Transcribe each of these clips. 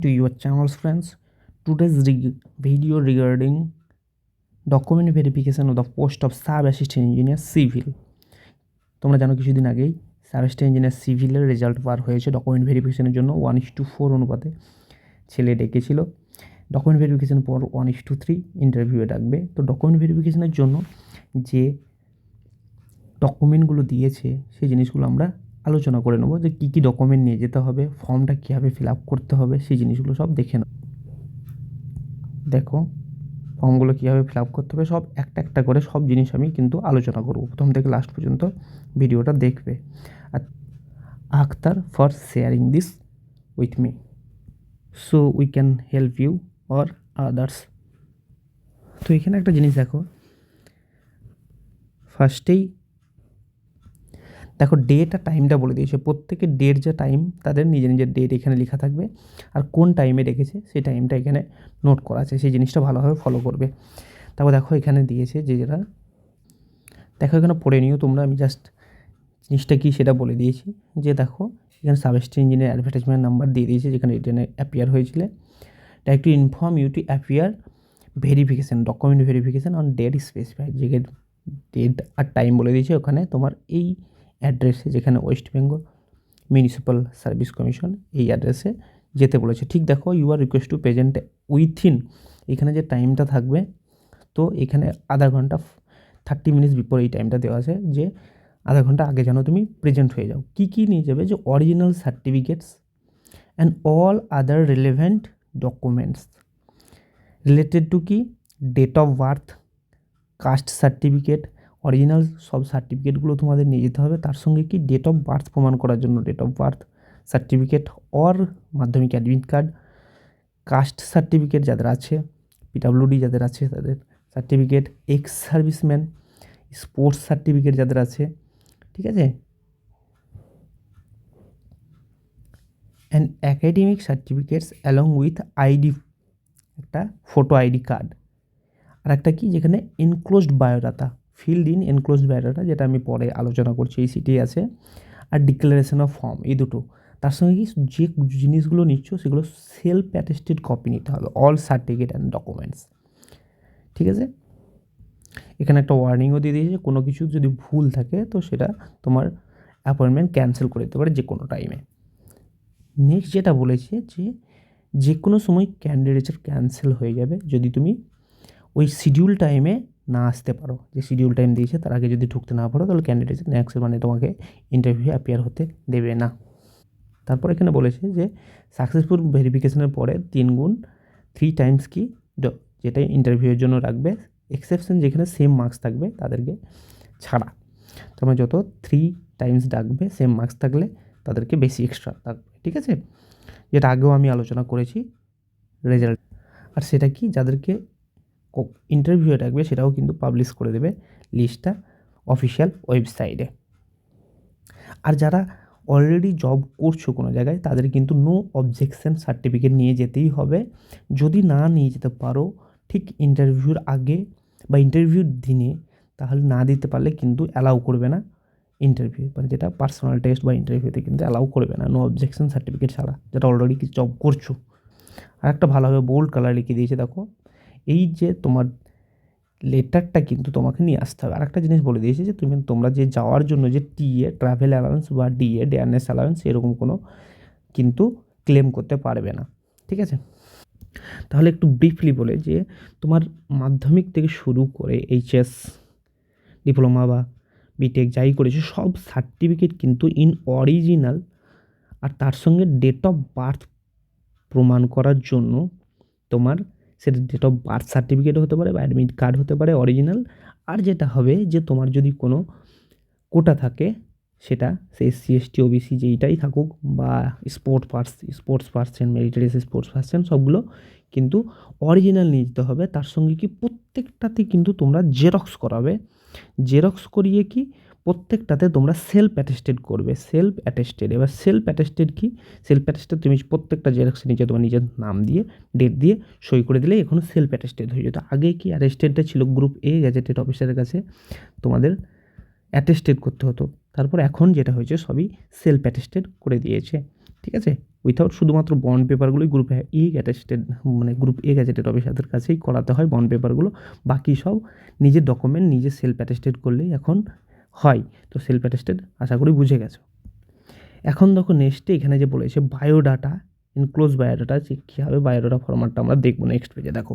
To your channels, friends. Today's video regarding document verification of the post of sub assistant engineer civil. তোমরা জানো কিছুদিন আগেই sub assistant engineer সিভিলের result বার হয়েছে document ভেরিফিকেশনের জন্য 1:4 অনুপাতে ছেলে ডেকেছিল। ডকুমেন্ট ভেরিফিকেশন পর 1:3 ইন্টারভিউয়ে ডাকবে। তো ডকুমেন্ট ভেরিফিকেশনের জন্য যে ডকুমেন্টগুলো দিয়েছে সেই জিনিসগুলো আমরা আলোচনা করে নেবো, যে কী কী ডকুমেন্ট নিয়ে যেতে হবে, ফর্মটা কীভাবে ফিল আপ করতে হবে, সেই জিনিসগুলো সব দেখে নেব। দেখো ফর্মগুলো কীভাবে ফিল আপ করতে হবে সব একটা একটা করে সব জিনিস আমি কিন্তু আলোচনা করব। প্রথম থেকে লাস্ট পর্যন্ত ভিডিওটা দেখবে। আর আখতার for sharing this with me, so we can help you or others. তো এখানে একটা জিনিস দেখো, ফার্স্টেই দেখো ডেট আর টাইমটা বলে দিয়েছে। প্রত্যেকের ডেট যা টাইম তাদের নিজের নিজের ডেট এখানে লেখা থাকবে, আর কোন টাইমে রেখেছে সেই টাইমটা এখানে নোট করা আছে, সেই জিনিসটা ভালোভাবে ফলো করবে। তারপর দেখো এখানে দিয়েছে যে যেটা দেখো এখানে পড়ে নিও তোমরা, আমি জাস্ট জিনিসটা কী সেটা বলে দিয়েছি। যে দেখো এখানে sub assistant engineer advertisement number দিয়ে দিয়েছে, যেখানে রিটেনে অ্যাপিয়ার হয়েছিল। Direct to inform you to appear verification document verification on date specified, যে ডেট আর টাইম বলে দিয়েছে ওখানে তোমার এই অ্যাড্রেসে, যেখানে West Bengal municipal service commission, এই অ্যাড্রেসে যেতে বলেছে। ঠিক দেখো you are request to present within, এখানে যে টাইমটা থাকবে, তো এখানে আধা ঘন্টা 30 মিনিটস বিফোর এই টাইমটা দেওয়া আছে, যে আধা ঘন্টা আগে যেন তুমি প্রেজেন্ট হয়ে যাও। কী কী নিয়ে যাবে, যে original certificates and all other relevant documents related to কি date of birth, caste certificate, original সব সার্টিফিকেটগুলো তোমাদের নিয়ে যেতে হবে। তার সঙ্গে কি ডেট অফ বার্থ প্রমাণ করার জন্য date of birth certificate or Madhyamik admit card, caste certificate যাদের আছে, পিডাব্লিউডি যাদের আছে তাদের certificate, ex serviceman, sports certificate যাদের আছে, ঠিক আছে, and academic certificates along with ID, একটা ফটো আইডি কার্ড, আর একটা কি যেখানে enclosed biodata, filled in enclosed biodata, যেটা আমি পরে আলোচনা করছি, এই সিটি আছে, আর ডিক্লারেশন অফ ফর্ম, এই দুটো। তার সঙ্গে কি যে জিনিসগুলো নিচ্ছ সেগুলো সেলফ অ্যাটেস্টেড কপি নিতে হবে, অল সার্টিফিকেট অ্যান্ড ডকুমেন্টস, ঠিক আছে। এখানে একটা ওয়ার্নিংও দিয়ে দিয়েছে, কোনো কিছু যদি ভুল থাকে তো সেটা তোমার অ্যাপয়েন্টমেন্ট ক্যান্সেল করে দিতে পারে যে কোনো টাইমে। নেক্সট যেটা বলেছে যে কোনো সময় ক্যান্ডিডেটের ক্যান্সেল হয়ে যাবে যদি তুমি ওই শিডিউল টাইমে না আসতে পারো। যে শিডিউল টাইম দিয়েছে তার আগে যদি ঢুকতে না পারো, তাহলে ক্যান্ডিডেট নেক্সট মানে তোমাকে ইন্টারভিউ অ্যাপিয়ার হতে দেবে না। তারপর এখানে বলেছে যে সাকসেসফুল ভেরিফিকেশনের পরে 3 টাইমস কি যেটা ইন্টারভিউয়ের জন্য রাখবে, এক্সেপশন যেখানে সেম মার্কস থাকবে তাদেরকে ছাড়া। তোমরা যত 3 টাইমস ডাকবে সেম মার্কস থাকলে তাদেরকে বেশি এক্সট্রা থাকবে, ঠিক আছে, যেটা আগেও আমি আলোচনা করেছি রেজাল্ট। আর সেটা কি যাদেরকে ইন্টারভিউ ডাকবে সেটাও কিন্তু পাবলিশ করে দেবে লিস্টটা অফিসিয়াল ওয়েবসাইটে। আর যারা অলরেডি জব করছো কোনো জায়গায় তাদের কিন্তু নো অবজেকশন সার্টিফিকেট নিয়ে যেতেই হবে। যদি না নিয়ে যেতে পারো ঠিক ইন্টারভিউর আগে বা ইন্টারভিউর দিনে, তাহলে না দিতে পারলে কিন্তু অ্যালাউ করবে না ইন্টারভিউ, মানে যেটা পার্সোনাল টেস্ট বা ইন্টারভিউতে কিন্তু অ্যালাউ করবে না নো অবজেকশন সার্টিফিকেট ছাড়া, যেটা অলরেডি কিছু জব করছো। আর একটা ভালোভাবে বোল্ড কালার লিখে দিয়েছে দেখো, এই যে তোমার লেটারটা কিন্তু তোমাকে নিয়ে আসতে হবে। আর একটা জিনিস বলে দিয়েছে যে তোমরা যে যাওয়ার জন্য যে টিএ ট্রাভেল অ্যালাউন্স বা ডিএ ডেয়ারনেস অ্যালাউন্স এরকম কোনো কিন্তু ক্লেম করতে পারবে না, ঠিক আছে। তাহলে একটু ব্রিফলি বলে যে তোমার মাধ্যমিক থেকে শুরু করে এইচএস, ডিপ্লোমা বা বিটেক যাই করেছো সব সার্টিফিকেট কিন্তু ইন অরিজিনাল, আর তার সঙ্গে ডেট অফ বার্থ প্রমাণ করার জন্য তোমার সেটা ডেট অফ বার্থ সার্টিফিকেট হতে পারে বা অ্যাডমিট কার্ড হতে পারে অরিজিনাল। আর যেটা হবে যে তোমার যদি কোনো কোটা থাকে সেটা সে এসসি এসটি ওবিসি যেইটাই থাকুক, বা স্পোর্টস পার্সন মেরিটারি স্পোর্টস পার্সন, সবগুলো কিন্তু অরিজিনাল নিয়ে যেতে হবে। তার সঙ্গে কি প্রত্যেকটাতে কিন্তু তোমরা জেরক্স করাবে, জেরক্স করিয়ে কি প্রত্যেকটাতে তোমরা সেলফ অ্যাটেস্টেড করবে, সেলফ অ্যাটেস্টেড। এবার সেলফ অ্যাটেস্টেড কি, সেলফ অ্যাটেস্টেড তুমি প্রত্যেকটা জেরক্স নিচে তোমার নিজের নাম দিয়ে ডেট দিয়ে সই করে দিলে এখন সেলফ অ্যাটেস্টেড হয়ে যেত। আগে কি অ্যাটেস্টেডটা ছিল গ্রুপ এ গ্যাজেটেড অফিসারের কাছে তোমাদের অ্যাটেস্টেড করতে হতো, তারপর এখন যেটা হয়েছে সবই সেলফ অ্যাটেস্টেড করে দিয়েছে, ঠিক ঠিক আছে। উইথাউট শুধুমাত্র বন্ড পেপারগুলোই গ্রুপ এ অ্যাটাস্টেড মানে গ্রুপ এ গ্যাজেটেড অফিসারদের কাছেই করাতে হয় বন্ড পেপারগুলো, বাকি সব নিজের ডকুমেন্ট নিজে সেলফ অ্যাটেস্টেড করলেই এখন হয়। তো সেলফ অ্যাটেস্টেড আশা করি বুঝে গেছো। এখন দেখো নেক্সটে এখানে যে বলেছে বায়োডাটা, ইনক্লোজ বায়োডাটা, যে কীভাবে বায়োডাটা ফরম্যাটটা আমরা দেখবো নেক্সট পেজে। দেখো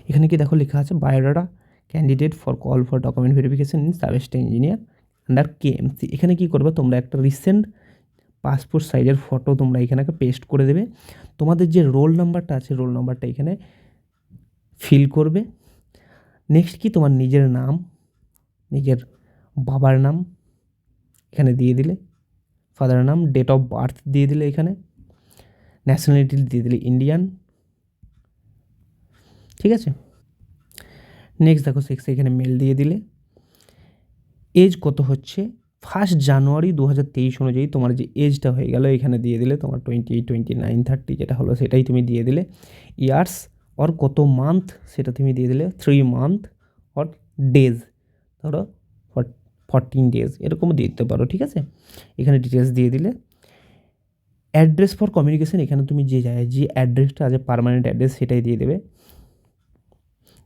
এখানে কি দেখো লেখা আছে biodata candidate for call for document verification in substrate engineer under KMC. এখানে কি করবে তোমরা একটা রিসেন্ট পাসপোর্ট সাইজের ফটো তোমরা এখানে পেস্ট করে দেবে। তোমাদের যে রোল নাম্বারটা আছে রোল নাম্বারটা এখানে ফিল করবে। নেক্সট কি তোমার নিজের নাম, নিজের বাবার নাম এখানে দিয়ে দিলে, ফাদারের নাম, ডেট অফ বার্থ দিয়ে দিলে, এখানে ন্যাশনালিটি দিয়ে দিলে ইন্ডিয়ান। ঠিক আছে। নেক্সট দেখো সেক্স এখানে মেল দিয়ে দিলে। এজ কত হচ্ছে 1 জানুয়ারি 2023 অনুযায়ী তোমার যে এজটা হয়ে গেল এখানে দিয়ে দিলে। তোমার 28, 29, 30 যেটা হলো সেটাই তুমি দিয়ে দিলে। ইয়ার্স অর কত মান্থ সেটা তুমি দিয়ে দিলে, 3 মান্থ অর ডেজ, ধরো 14 ডেজ এরকমও দিয়ে দিতে পারো। ঠিক আছে। এখানে ডিটেলস দিয়ে দিলে। অ্যাড্রেস ফর কমিউনিকেশন এখানে তুমি যে জায়গায় যে অ্যাড্রেসটা আছে পার্মানেন্ট অ্যাড্রেস সেটাই দিয়ে দেবে,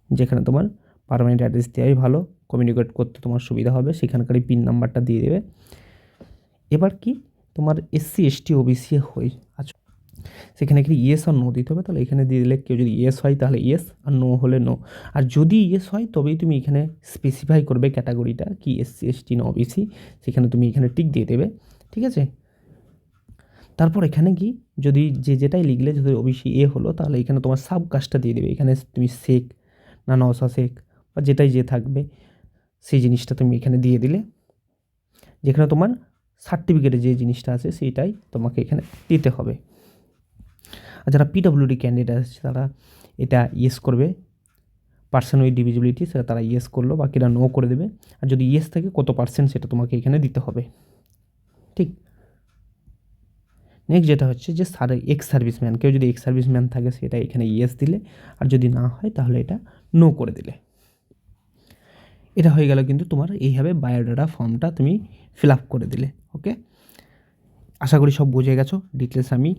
যেখানে তোমার পার্মানেন্ট অ্যাড্রেস দেওয়াই ভালো, কমিউনিকেট করতে তোমার সুবিধা হবে, সেখানকারই পিন নাম্বারটা দিয়ে দেবে। এবার কি তোমার এসসি এসটি ওবিসি হয়ে আছো, সেখানে কি ইয়েস আর নো দিতে হবে, তাহলে এখানে দিয়ে দিলে, কেউ যদি ইয়েস হয় তাহলে ইয়েস আর নো হলে নো। আর যদি ইয়েস হয় তবেই তুমি এখানে স্পেসিফাই করবে ক্যাটাগরিটা কি এসসি এসটি না ওবিসি, সেখানে তুমি এখানে টিক দিয়ে দেবে। ঠিক আছে। তারপর এখানে কি যদি যেটাই লিখলে যদি ওবিসি এ হলো তাহলে এখানে তোমার সাব কাস্টটা দিয়ে দেবে। এখানে তুমি শেখ না নওশা শেখ বা যেটাই যে থাকবে সেই জিনিসটা তুমি এখানে দিয়ে দিলে, যেখানে তোমার সার্টিফিকেটে যে জিনিসটা আছে সেইটাই তোমাকে এখানে দিতে হবে। আর যারা পিডব্লিউডি ক্যান্ডিডেট আছে তারা এটা ইয়েস করবে, পার্সন উইথ ডিভিজিবিলিটি সেটা তারা ইয়েস করলো, বাকিরা নো করে দেবে। আর যদি ইয়েস থাকে কত পার্সেন্ট সেটা তোমাকে এখানে দিতে হবে। ঠিক। নেক্সট যেটা হচ্ছে যে এক্স সার্ভিসম্যান, কেউ যদি এক্স সার্ভিসম্যান থাকে সেটা এখানে ইয়েস দিলে, আর যদি না হয় তাহলে এটা নো করে দিলে। এটা হয়ে গেল কিন্তু তোমার এইভাবে বায়োডাটা ফর্মটা তুমি ফিল আপ করে দিলে। ওকে, আশা করি সব বুঝে গেছো। ডিটেলস আমি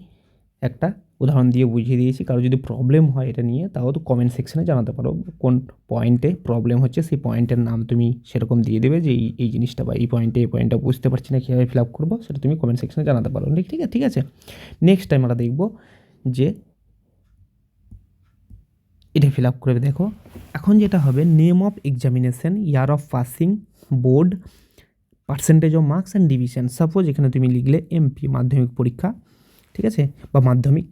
একটা উদাহরণ দিয়ে বুঝিয়ে দিয়েছি। কারো যদি প্রবলেম হয় এটা নিয়ে তাও তো কমেন্ট সেকশানে জানাতে পারো, কোন পয়েন্টে প্রবলেম হচ্ছে সেই পয়েন্টের নাম তুমি সেরকম দিয়ে দেবে যে এই জিনিসটা বা এই পয়েন্টটা বুঝতে পারছি না কীভাবে ফিল আপ করবো, সেটা তুমি কমেন্ট সেকশানে জানাতে পারো। ঠিক আছে। নেক্সট টাইম আমরা দেখব যে এটা ফিল আপ করে দেখো। এখন যেটা হবে name of examination, year of passing, board, percentage of marks and division. Suppose এখানে তুমি লিখলে এমপি মাধ্যমিক পরীক্ষা, ঠিক আছে, বা মাধ্যমিক।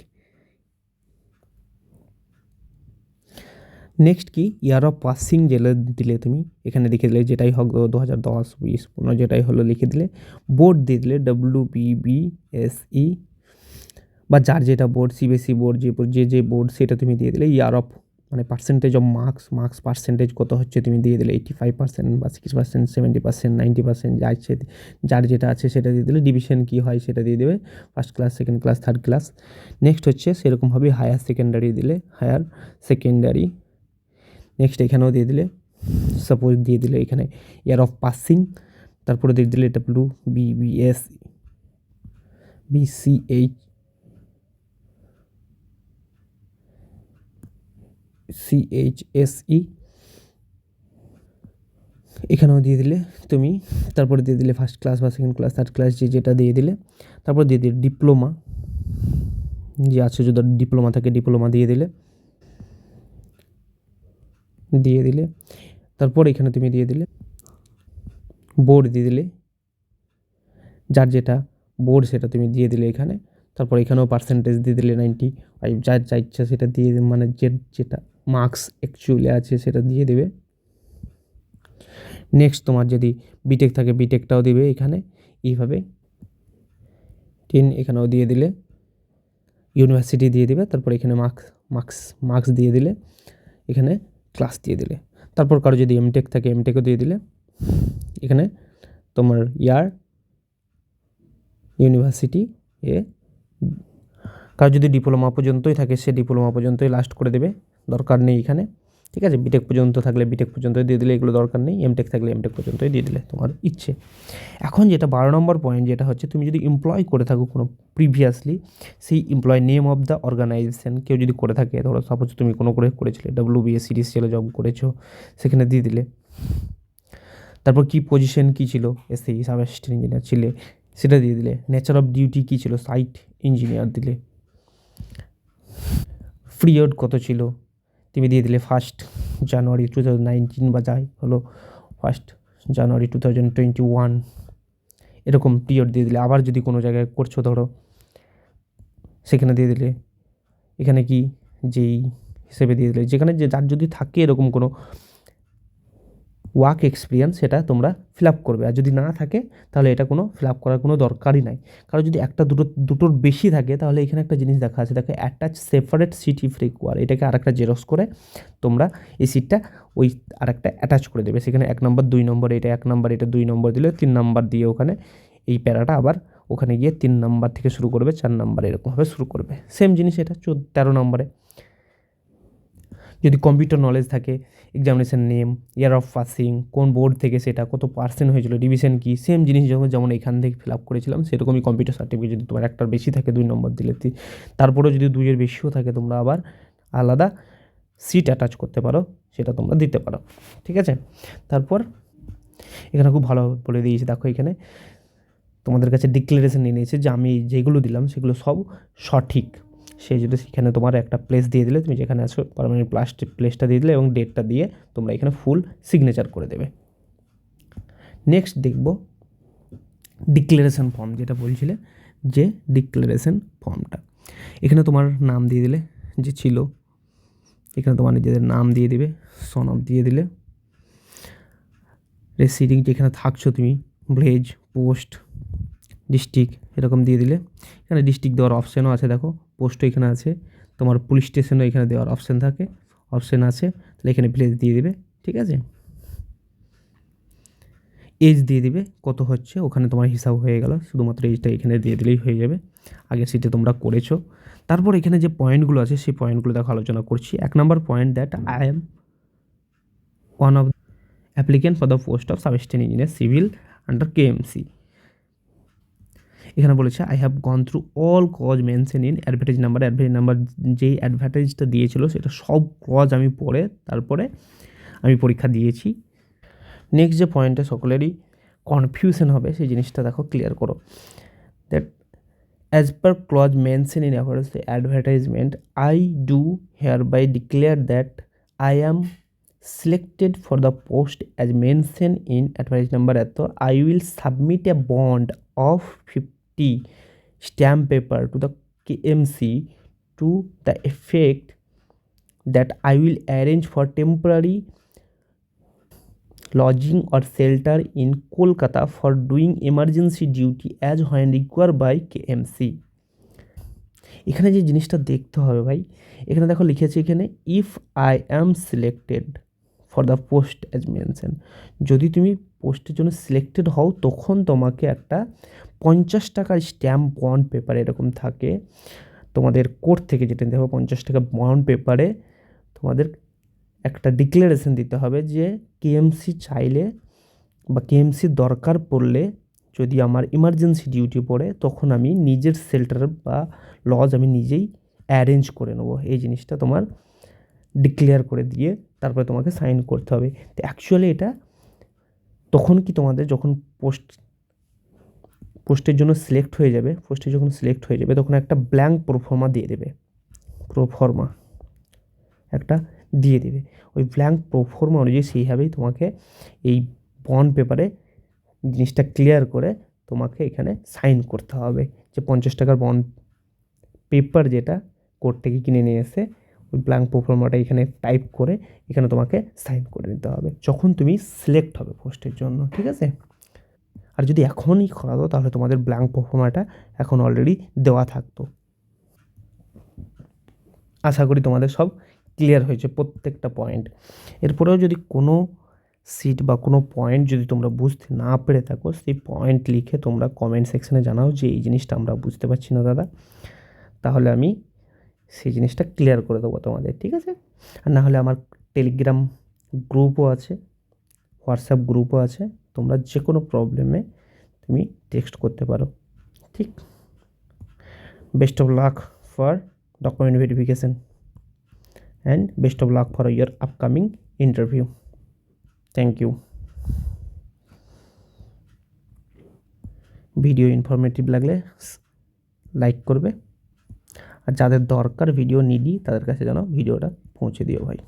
নেক্সট কি ইয়ার অফ পাসিং যেটা দিলে তুমি এখানে লিখে দিলে, যেটাই হোক 2010, 20, 15 যেটাই হলো লিখে দিলে। বোর্ড দিয়ে দিলে WBBSE বা যার যেটা বোর্ড, সিবিএসই বোর্ড যে বোর্ড সেটা তুমি দিয়ে দিলে। ইয়ার অফ মানে পার্সেন্টেজ অফ মার্কস পার্সেন্টেজ কত হচ্ছে তুমি দিয়ে দিলে, 85% বা 60%, 70%, 90% যা আছে যার যেটা আছে সেটা দিয়ে দিলে। ডিভিশন কী হয় সেটা দিয়ে দেবে, first class, second class, third class. Next হচ্ছে সেরকমভাবে হায়ার সেকেন্ডারি দিলে হায়ার সেকেন্ডারি। নেক্সট এখানেও দিয়ে দিলে, সাপোজ দিয়ে দিলে এখানে ইয়ার অফ পাসিং, তারপরে দিয়ে দিলে CHSE, এখানেও দিয়ে দিলে তুমি। তারপরে দিয়ে দিলে ফার্স্ট ক্লাস বা সেকেন্ড ক্লাস, থার্ড ক্লাস যেটা দিয়ে দিলে। তারপর দিয়ে দিলে ডিপ্লোমা যে আছে, যদি ডিপ্লোমা থাকে ডিপ্লোমা দিয়ে দিলে। তারপর এখানে তুমি দিয়ে দিলে বোর্ড দিয়ে দিলে, যার যেটা বোর্ড সেটা তুমি দিয়ে দিলে এখানে। তারপর এখানেও পার্সেন্টেজ দিয়ে দিলে 95, যার যা ইচ্ছা সেটা দিয়ে মানে যেটা মার্কস অ্যাকচুয়ালি আছে সেটা দিয়ে দেবে। নেক্সট তোমার যদি বিটেক থাকে বিটেকটাও দিবে এখানে এইভাবে। 10 এখানেও দিয়ে দিলে, ইউনিভার্সিটি দিয়ে দিবে। তারপর এখানে মার্কস দিয়ে দিলে, এখানে ক্লাস দিয়ে দিলে। তারপর কারো যদি এমটেক থাকে এমটেকও দিয়ে দিলে, এখানে তোমার ইয়ার, ইউনিভার্সিটি এ। কারো যদি ডিপ্লোমা পর্যন্তই থাকে সে ডিপ্লোমা পর্যন্তই লাস্ট করে দেবে, দরকার নেই এখানে। ঠিক আছে, বিটেক পর্যন্ত থাকলে বিটেক পর্যন্তই দিয়ে দিলে, এগুলো দরকার নেই। এমটেক থাকলে এমটেক পর্যন্তই দিয়ে দিলে, তোমার ইচ্ছে। এখন যেটা 12 নম্বর পয়েন্ট, যেটা হচ্ছে তুমি যদি এমপ্লয় করে থাকো কোনো প্রিভিয়াসলি, সেই employ name of the organisation কেউ যদি করে থাকে, ধরো সাপোজ তুমি কোনো করেছিলে, WBS সিরিজ জব করেছো, সেখানে দিয়ে দিলে। তারপর কি পজিশন কী ছিল, এসএই সাব অ্যাসিস্ট্যান্ট ইঞ্জিনিয়ার ছিলে, সেটা দিয়ে দিলে। নেচার অফ ডিউটি কী ছিল, সাইট ইঞ্জিনিয়ার দিলে। পিরিয়ড কত ছিল তুমি দিয়ে দিলে 1 জানুয়ারি 2019, বা যাই হলো 1 জানুয়ারি 2021, এরকম পিরিয়ড দিয়ে দিলে। আবার যদি কোনো জায়গায় করছো ধরো, সেখানে দিয়ে দিলে। এখানে কি যেই হিসেবে দিয়ে দিলে, যেখানে যে যার যদি থাকে এরকম কোনো ওয়ার্ক এক্সপিরিয়েন্স, সেটা তোমরা ফিল আপ করবে। আর যদি না থাকে তাহলে এটা কোনো ফিল আপ করার কোনো দরকারই নাই। কারণ যদি একটা দুটোর বেশি থাকে, তাহলে এখানে একটা জিনিস দেখা আছে, দেখো attach separate sheet if require, এটাকে আরেকটা জেরক্স করে তোমরা এই সিটটা ওই আরেকটা অ্যাটাচ করে দেবে। সেখানে 1 নম্বর 2 নম্বর, এটা 1 নম্বর, এটা 2 নম্বর দিলে 3 নম্বর দিয়ে ওখানে এই প্যারাটা আবার ওখানে গিয়ে 3 নম্বর থেকে শুরু করবে, 4 নম্বর এরকমভাবে শুরু করবে। সেম জিনিস এটা 13 নম্বরে। যদি কম্পিউটার নলেজ থাকে, examination name, year of passing, কোন বোর্ড থেকে সেটা, কত পার্সেন্ট হয়েছিল, ডিভিশন কী, সেম জিনিস যেমন এখান থেকে ফিল আপ করেছিলাম, সেরকমই কম্পিউটার সার্টিফিকেট যদি তোমার একটার বেশি থাকে 2 নম্বর দিলে, তারপরেও যদি 2-এর বেশিও থাকে, তোমরা আবার আলাদা সিট অ্যাটাচ করতে পারো, সেটা তোমরা দিতে পারো। ঠিক আছে, তারপর এখানে খুব ভালো বলে দিয়েছে, দেখো এখানে তোমাদের কাছে ডিক্লারেশন নিয়ে নিয়েছে যে আমি যেগুলো দিলাম সেগুলো সব সঠিক। সেই জন্য সেখানে তোমার একটা প্লেস দিয়ে দিলে, তুমি যেখানে আছো পারমানেন্ট প্লেসটা দিয়ে দিলে এবং ডেটটা দিয়ে তোমরা এখানে ফুল সিগনেচার করে দেবে। নেক্সট দেখব ডিক্লারেশন ফর্ম, যেটা বলছিলে যে ডিক্লারেশন ফর্মটা। এখানে তোমার নাম দিয়ে দিলে যে ছিল, এখানে তোমার নিজেদের নাম দিয়ে দিবে, সনদ দিয়ে দিলে, রেসিডিং যেখানে থাকছো তুমি, ভিলেজ, পোস্ট, ডিস্ট্রিক্ট এরকম দিয়ে দিলে। এখানে ডিস্ট্রিক্ট দেওয়ার অপশানও আছে, দেখো পোস্টও এখানে আছে, তোমার পুলিশ স্টেশনও এখানে দেওয়ার অপশান আছে, তাহলে এখানে ভিলেজ দিয়ে দিবে। ঠিক আছে, এজ দিয়ে দিবে কত হচ্ছে, ওখানে তোমার হিসাব হয়ে গেল, শুধুমাত্র এজটা এখানে দিয়ে দিলেই হয়ে যাবে, আগের সিটে তোমরা করেছো। তারপর এখানে যে পয়েন্টগুলো আছে সেই পয়েন্টগুলো দেখো আলোচনা করছি। 1 নম্বর point, that I am one of applicant for the post of sub assistant engineer civil under KMC. এখানে বলেছে I have gone through all clause mention in advertise number. যেই অ্যাডভার্টাইজটা দিয়েছিল সেটা সব ক্লজ আমি পড়ে তারপরে আমি পরীক্ষা দিয়েছি। নেক্সট যে পয়েন্টে সকলেরই কনফিউশন হবে, সেই জিনিসটা দেখো ক্লিয়ার করো। That as per clause mention in advertisement, I do hereby declare that I am selected for the post as mentioned in advertise number at I will submit a bond of 50 stamp paper to the KMC to the effect that I will arrange for temporary lodging or shelter in Kolkata for doing emergency duty as when required by KMC. এখানে যে জিনিসটা দেখতে হবে ভাই, এখানে দেখো লিখেছে এখানে if I am selected for the post as mention, যদি তুমি পোস্টের জন্য সিলেক্টেড হও তখন তোমাকে একটা 50 টাকার স্ট্যাম্প বন্ড পেপার এরকম থাকে তোমাদের কোর্ট থেকে, যেটা দেখো 50 টাকা বন্ড পেপারে তোমাদের একটা ডিক্লারেশন দিতে হবে যে কেএমসি চাইলে বা কেএমসির দরকার পড়লে, যদি আমার ইমার্জেন্সি ডিউটি পড়ে, তখন আমি নিজের শেল্টার বা লজ আমি নিজেই অ্যারেঞ্জ করে নেবো। এই জিনিসটা তোমার ডিক্লেয়ার করে দিয়ে তারপরে তোমাকে সাইন করতে হবে। তো অ্যাকচুয়ালি এটা তখন কি তোমাদের যখন পোস্টের জন্য সিলেক্ট হয়ে যাবে, তখন একটা ব্ল্যাঙ্ক প্রোফর্মা দিয়ে দেবে, একটা দিয়ে দেবে। ওই ব্ল্যাঙ্ক প্রোফর্মা অনুযায়ী সেইভাবেই তোমাকে এই বন্ড পেপারে জিনিসটা ক্লিয়ার করে তোমাকে এখানে সাইন করতে হবে, যে 50 টাকার বন্ড পেপার যেটা কোর্ট থেকে কিনে নিয়ে এসে ওই ব্ল্যাঙ্ক প্রোফর্মাটা এখানে টাইপ করে এখানে তোমাকে সাইন করে নিতে হবে যখন তুমি সিলেক্ট হবে পোস্টের জন্য। ঠিক আছে, আর যদি এখনই করাতো তাহলে তোমাদের ব্ল্যাঙ্ক প্রোফর্মাটা এখন অলরেডি দেওয়া থাকতো। আশা করি তোমাদের সব ক্লিয়ার হয়েছে প্রত্যেকটা পয়েন্ট। এরপরেও যদি কোনো সিট বা কোনো পয়েন্ট যদি তোমরা বুঝতে না পেরে থাকো, সেই পয়েন্ট লিখে তোমরা কমেন্ট সেকশানে জানাও যে এই জিনিসটা আমরা বুঝতে পারছি না দাদা, তাহলে আমি সেই জিনিসটা ক্লিয়ার করে দেবো তোমাদের। ঠিক আছে, আর না হলে আমার টেলিগ্রাম গ্রুপও আছে, হোয়াটসঅ্যাপ গ্রুপও আছে। তোমরা যে কোনো প্রবলেমে তুমি টেক্সট করতে পারো। ঠিক, best of luck for document verification and best of luck for your upcoming interview. Thank you. Video informative লাগলে লাইক করবে, আর যাদের দরকার ভিডিও নিডি তাদের কাছে যেন ভিডিওটা পৌঁছে দিও ভাই।